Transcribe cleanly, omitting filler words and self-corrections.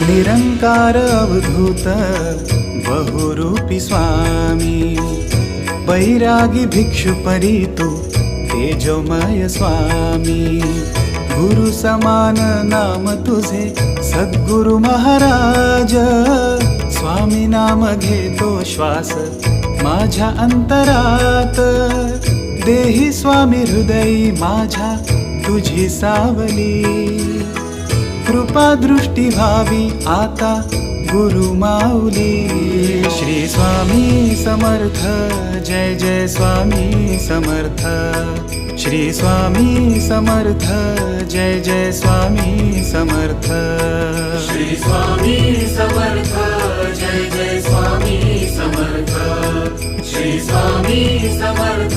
निरंकार अवधूत बहुरूपी स्वामी, बैरागी भिक्षु परितु तेजोमय स्वामी। गुरु समान नाम तुझे सद्गुरु महाराज, स्वामी नाम घेतो श्वास माझ्या अंतरात। देही स्वामी हृदयी माझ्या तुझी सावली, कृपा दृष्टी व्हावी आता गुरु माऊली। श्री स्वामी समर्थ, जय जय स्वामी समर्थ। श्री स्वामी समर्थ, जय जय स्वामी समर्थ। श्री स्वामी समर्थ, जय जय स्वामी समर्थ। श्री स्वामी समर्थ,